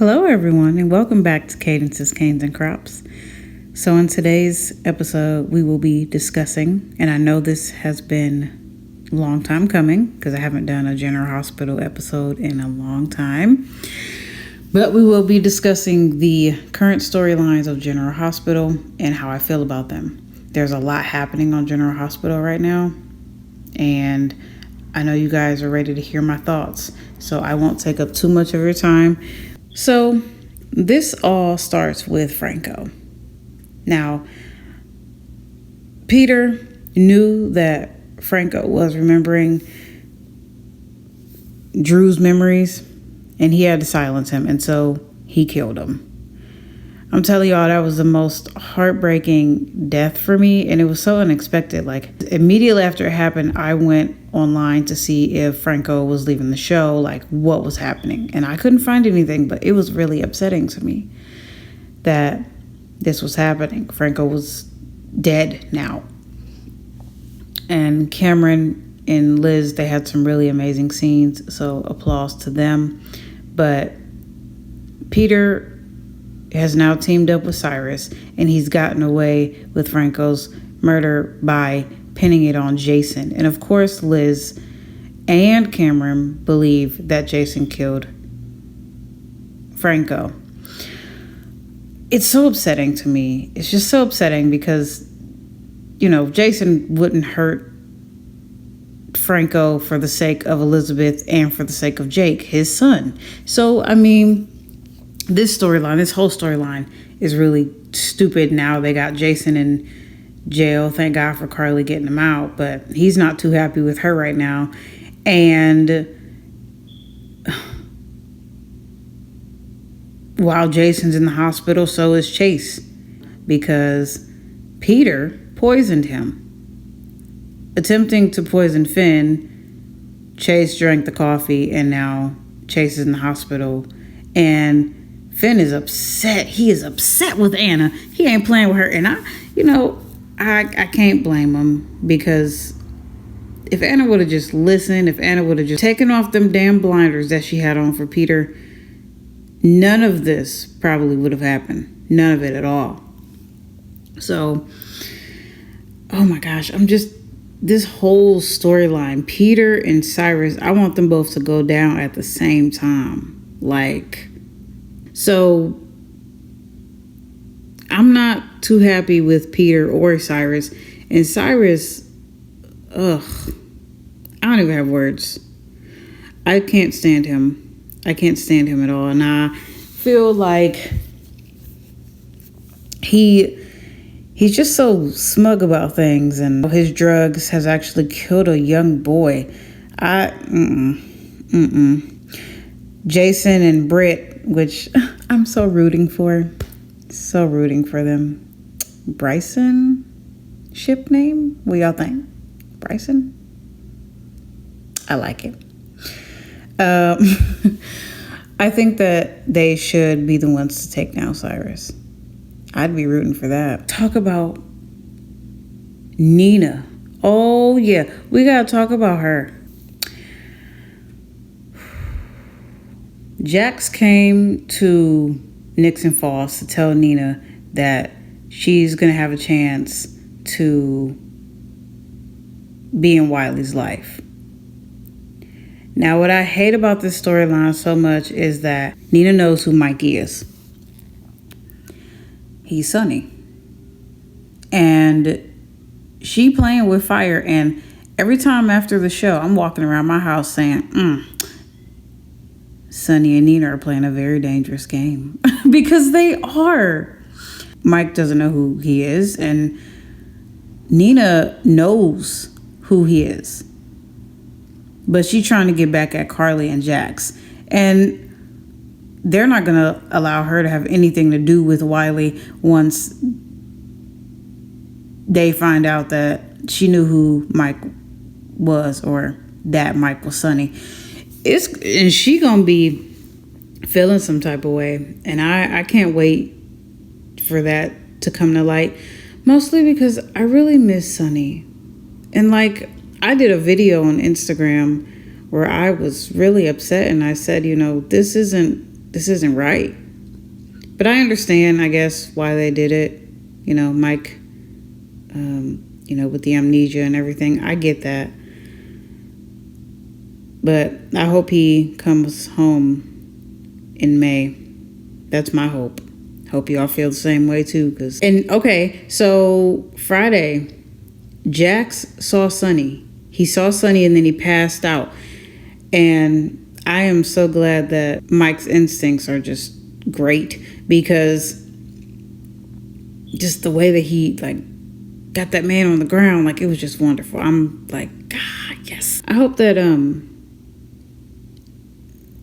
Hello, everyone, and welcome back to Cadence's Canes and Crops. So in today's episode, we will be discussing, and I know this has been a long time coming because I haven't done a General Hospital episode in a long time, but we will be discussing the current storylines of General Hospital and how I feel about them. There's a lot happening on General Hospital right now, and I know you guys are ready to hear my thoughts, so I won't take up too much of your time. So this all starts with Franco. Now, Peter knew that Franco was remembering Drew's memories, and he had to silence him, and so he killed him. I'm telling y'all, that was the most heartbreaking death for me, and it was so unexpected. Like, immediately after it happened, I went online to see if Franco was leaving the show, like what was happening, and I couldn't find anything, but it was really upsetting to me that this was happening. Franco was dead now. And Cameron and Liz, they had some really amazing scenes, so applause to them. But Peter has now teamed up with Cyrus, and he's gotten away with Franco's murder by pinning it on Jason. And of course, Liz and Cameron believe that Jason killed Franco. It's so upsetting to me. It's just so upsetting because, you know, Jason wouldn't hurt Franco for the sake of Elizabeth and for the sake of Jake, his son. So, I mean, this whole storyline is really stupid. Now they got Jason in jail. Thank God for Carly getting him out, but he's not too happy with her right now. And while Jason's in the hospital, so is Chase, because Peter poisoned him. Attempting to poison Finn, Chase drank the coffee, and now Chase is in the hospital. And Finn is upset. He is upset with Anna. He ain't playing with her. And I can't blame him, because if Anna would have just listened, if Anna would have just taken off them damn blinders that she had on for Peter, none of this probably would have happened. None of it at all. So, oh my gosh, this whole storyline, Peter and Cyrus, I want them both to go down at the same time. So I'm not too happy with Peter or Cyrus. And Cyrus, I don't even have words. I can't stand him. I can't stand him at all. And I feel like he's just so smug about things. And his drugs has actually killed a young boy. Jason and Britt, which I'm so rooting for. So rooting for them. Bryson? Ship name? What y'all think? Bryson? I like it. I think that they should be the ones to take down Cyrus. I'd be rooting for that. Talk about Nina. Oh, yeah. We got to talk about her. Jax came to Nixon Falls to tell Nina that she's going to have a chance to be in Wiley's life. Now, what I hate about this storyline so much is that Nina knows who Mike is. He's Sonny. And she playing with fire. And every time after the show, I'm walking around my house saying, Sonny and Nina are playing a very dangerous game. Because they are. Mike doesn't know who he is, and Nina knows who he is. But she's trying to get back at Carly and Jax. And they're not going to allow her to have anything to do with Wiley once they find out that she knew who Mike was, or that Mike was Sonny. And she gonna be feeling some type of way, and I can't wait for that to come to light, mostly because I really miss Sonny. And I did a video on Instagram where I was really upset, and I said, this isn't this isn't right. But I understand, I guess, why they did it. You know, Mike, with the amnesia and everything. I get that. But I hope he comes home in May. That's my hope. Hope y'all feel the same way too. So Friday, Jax saw Sonny. He saw Sonny and then he passed out. And I am so glad that Mike's instincts are just great, because just the way that he got that man on the ground, it was just wonderful. I'm like, God, yes. I hope that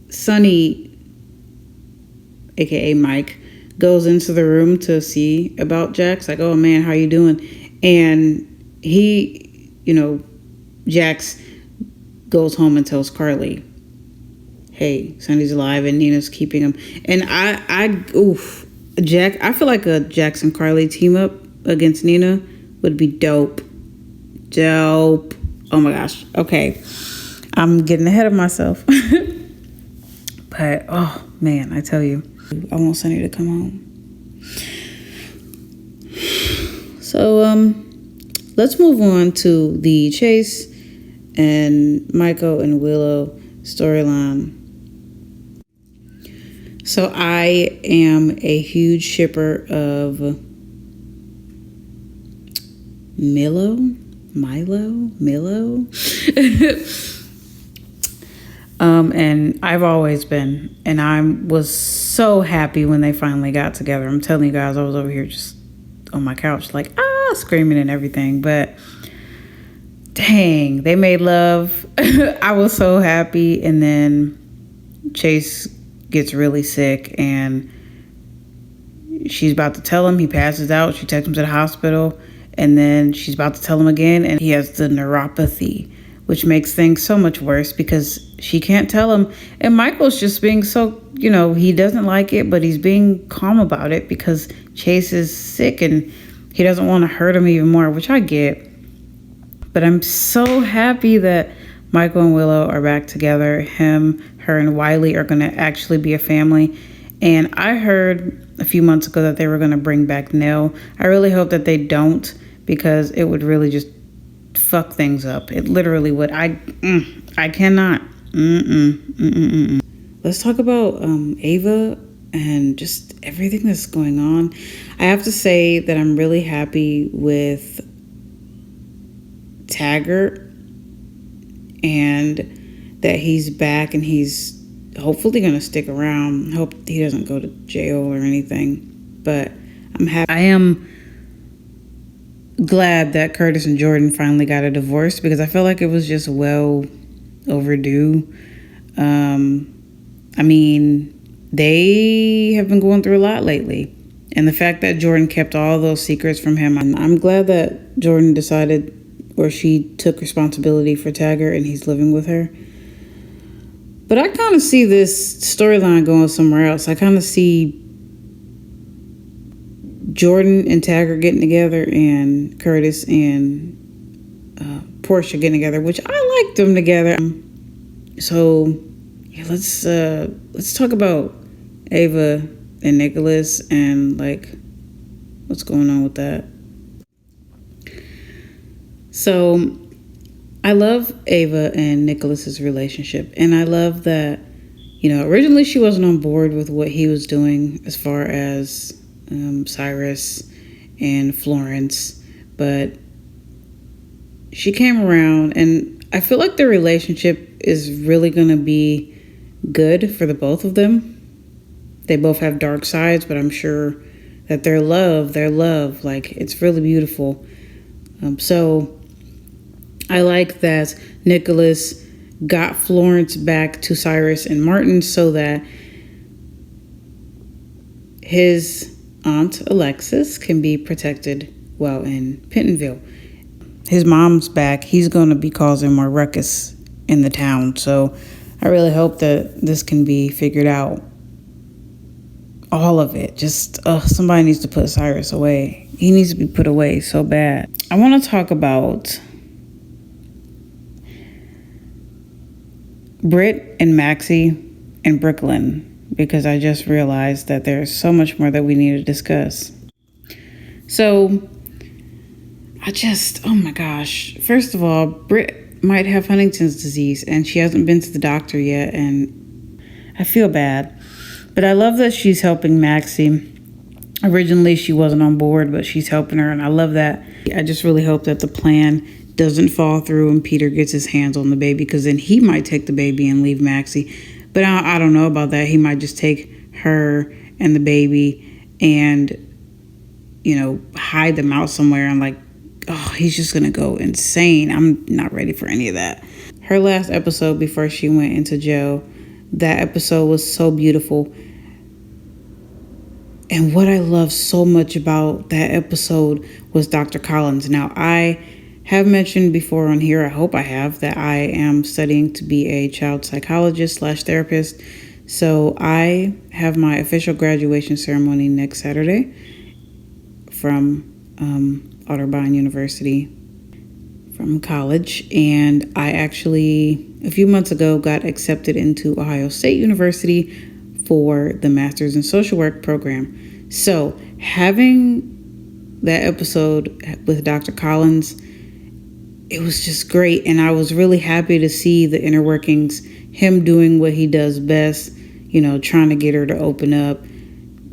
Sonny, aka Mike, goes into the room to see about Jax. Like, oh man, how you doing? And he, Jax goes home and tells Carly, hey, Sonny's alive and Nina's keeping him. And I feel like a Jax and Carly team up against Nina would be dope. Dope. Oh my gosh. Okay. I'm getting ahead of myself. But, oh man, I tell you, I want Sonny to come home. So, let's move on to the Chase and Michael and Willow storyline. So I am a huge shipper of Milo. And I've always been, and I was so happy when they finally got together. I'm telling you guys, I was over here just on my couch, screaming and everything. But dang, they made love. I was so happy. And then Chase gets really sick and she's about to tell him. He passes out. She takes him to the hospital. And then she's about to tell him again, and he has the neuropathy, which makes things so much worse because she can't tell him. And Michael's just being so, he doesn't like it, but he's being calm about it because Chase is sick and he doesn't want to hurt him even more, which I get. But I'm so happy that Michael and Willow are back together. Him, her, and Wiley are going to actually be a family. And I heard a few months ago that they were going to bring back Nell. I really hope that they don't, because it would really just fuck things up. It literally would. I cannot. Let's talk about Ava and just everything that's going on. I have to say that I'm really happy with Taggart and that he's back and he's hopefully going to stick around. Hope he doesn't go to jail or anything. But I'm happy. I am glad that Curtis and Jordan finally got a divorce because I feel like it was just well overdue. They have been going through a lot lately. And the fact that Jordan kept all those secrets from him, I'm glad that Jordan decided, or she took responsibility for Taggart and he's living with her. But I kind of see this storyline going somewhere else. I kind of see Jordan and Taggart getting together and Curtis and Portia getting together, which I liked them together. So yeah, let's talk about Ava and Nicholas and what's going on with that. So I love Ava and Nicholas's relationship, and I love that, originally she wasn't on board with what he was doing as far as Cyrus and Florence, but she came around, and I feel like their relationship is really going to be good for the both of them. They both have dark sides, but I'm sure that their love, it's really beautiful. So I like that Nicholas got Florence back to Cyrus and Martin so that his aunt Alexis can be protected while in Pentonville. His mom's back. He's going to be causing more ruckus in the town. So I really hope that this can be figured out. All of it. Just somebody needs to put Cyrus away. He needs to be put away so bad. I want to talk about Britt and Maxie and Brooklyn. because I just realized that there's so much more that we need to discuss. So, oh my gosh. First of all, Britt might have Huntington's disease, and she hasn't been to the doctor yet, and I feel bad. But I love that she's helping Maxie. Originally, she wasn't on board, but she's helping her, and I love that. I just really hope that the plan doesn't fall through and Peter gets his hands on the baby, because then he might take the baby and leave Maxie. But I don't know about that. He might just take her and the baby and, hide them out somewhere, and he's just going to go insane. I'm not ready for any of that. Her last episode before she went into jail, that episode was so beautiful. And what I love so much about that episode was Dr. Collins. Now, I have mentioned before on here, I hope I have, that I am studying to be a child psychologist / therapist. So I have my official graduation ceremony next Saturday from Otterbein University, from college. And I actually, a few months ago, got accepted into Ohio State University for the Master's in Social Work program. So having that episode with Dr. Collins, it was just great. And I was really happy to see the inner workings, him doing what he does best, trying to get her to open up,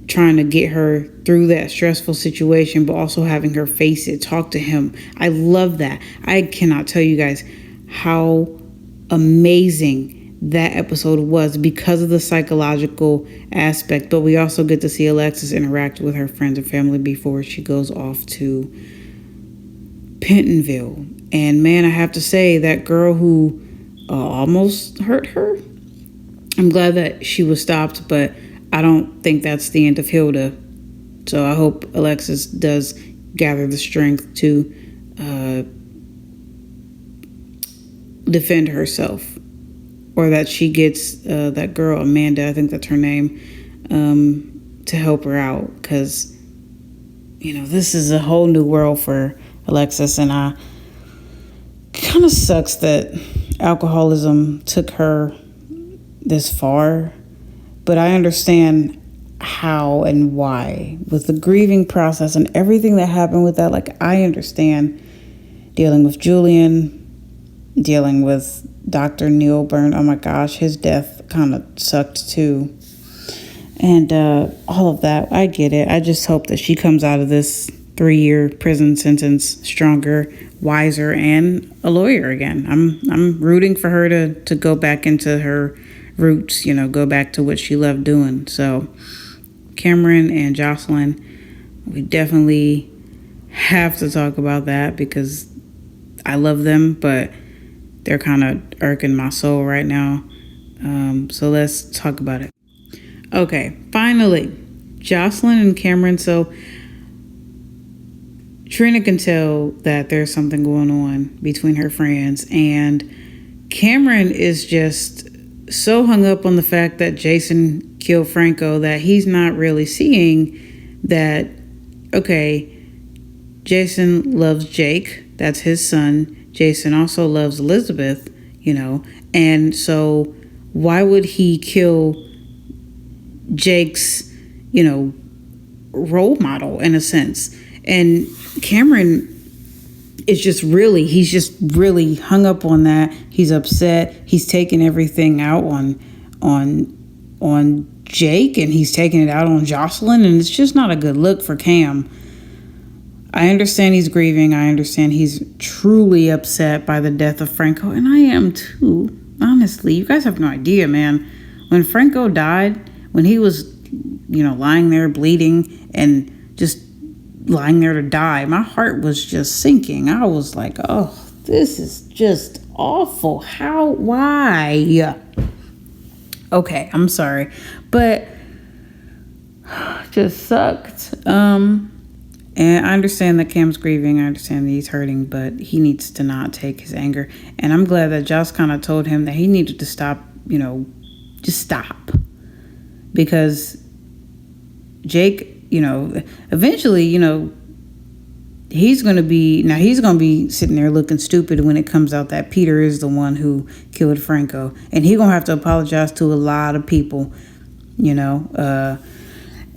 trying to get her through that stressful situation, but also having her face it, talk to him. I love that. I cannot tell you guys how amazing that episode was because of the psychological aspect. But we also get to see Alexis interact with her friends and family before she goes off to Pentonville. And man, I have to say, that girl who almost hurt her, I'm glad that she was stopped, but I don't think that's the end of Hilda. So I hope Alexis does gather the strength to defend herself, or that she gets that girl, Amanda, I think that's her name, to help her out. Because, this is a whole new world for Alexis, and kind of sucks that alcoholism took her this far. But I understand how and why, with the grieving process and everything that happened with that. I understand dealing with Julian, dealing with Dr. Neil Byrne. Oh my gosh, his death kind of sucked too. And all of that, I get it. I just hope that she comes out of this 3-year prison sentence stronger, wiser, and a lawyer again. I'm rooting for her to go back into her roots, go back to what she loved doing. So Cameron and Jocelyn, we definitely have to talk about that, because I love them, but they're kind of irking my soul right now. So let's talk about it. Okay, finally, Jocelyn and Cameron. So Trina can tell that there's something going on between her friends, and Cameron is just so hung up on the fact that Jason killed Franco that he's not really seeing that, okay, Jason loves Jake, that's his son. Jason also loves Elizabeth, and so why would he kill Jake's, role model in a sense? And Cameron is he's just really hung up on that. He's upset. He's taking everything out on Jake, and he's taking it out on Jocelyn, and it's just not a good look for Cam. I understand he's grieving. I understand he's truly upset by the death of Franco, and I am too. Honestly, you guys have no idea, man. When Franco died, when he was, lying there bleeding and just lying there to die, my heart was just sinking. I was like, oh, this is just awful. Why? Okay, I'm sorry, but just sucked. And I understand that Cam's grieving. I understand that he's hurting, but he needs to not take his anger. And I'm glad that Joss kind of told him that he needed to stop, just stop. Because Jake, eventually, he's going to be sitting there looking stupid when it comes out that Peter is the one who killed Franco. And he's going to have to apologize to a lot of people. you know.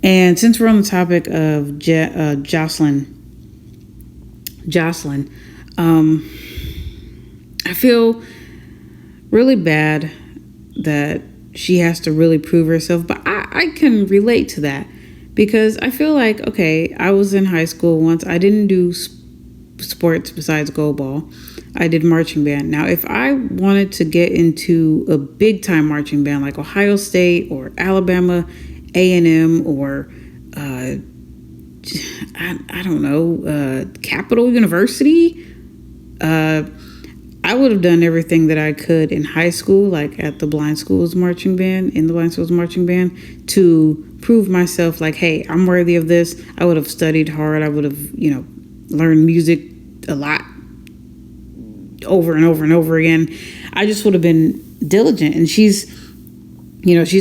And since we're on the topic of Jocelyn, I feel really bad that she has to really prove herself, but I can relate to that because I feel like, okay, I was in high school once. I didn't do sports besides goalball. I did marching band. Now, if I wanted to get into a big time marching band like Ohio State or Alabama A&M or I don't know, Capital University, I would have done everything that I could in high school, like at the Blind Schools marching band, to prove myself like, hey, I'm worthy of this. I would have studied hard. I would have, learned music a lot over and over and over again. I just would have been diligent. And she's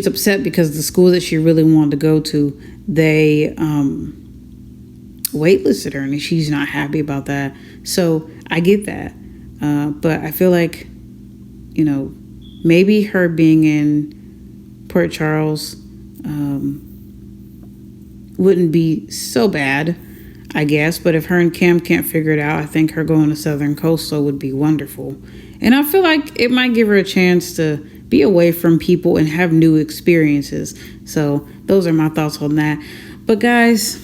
upset because the school that she really wanted to go to, they waitlisted her, and she's not happy about that. So I get that. But I feel like, maybe her being in Port Charles wouldn't be so bad, I guess. But if her and Cam can't figure it out, I think her going to Southern Coastal would be wonderful. And I feel like it might give her a chance to be away from people and have new experiences. So those are my thoughts on that. But guys,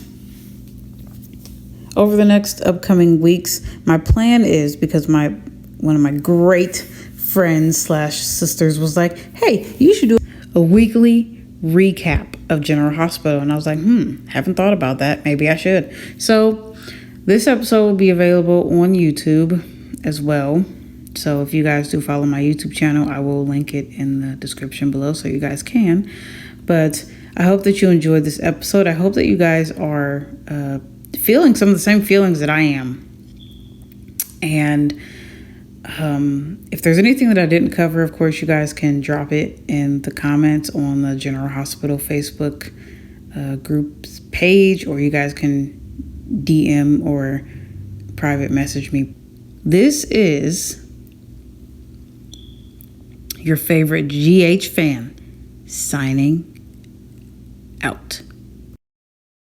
over the next upcoming weeks, my plan is, because one of my great friends / sisters was like, hey, you should do a weekly recap of General Hospital. And I was like, haven't thought about that. Maybe I should. So this episode will be available on YouTube as well. So if you guys do follow my YouTube channel, I will link it in the description below so you guys can. But I hope that you enjoyed this episode. I hope that you guys are feeling some of the same feelings that I am. And if there's anything that I didn't cover, of course, you guys can drop it in the comments on the General Hospital Facebook group's page, or you guys can DM or private message me. This is your favorite GH fan signing out.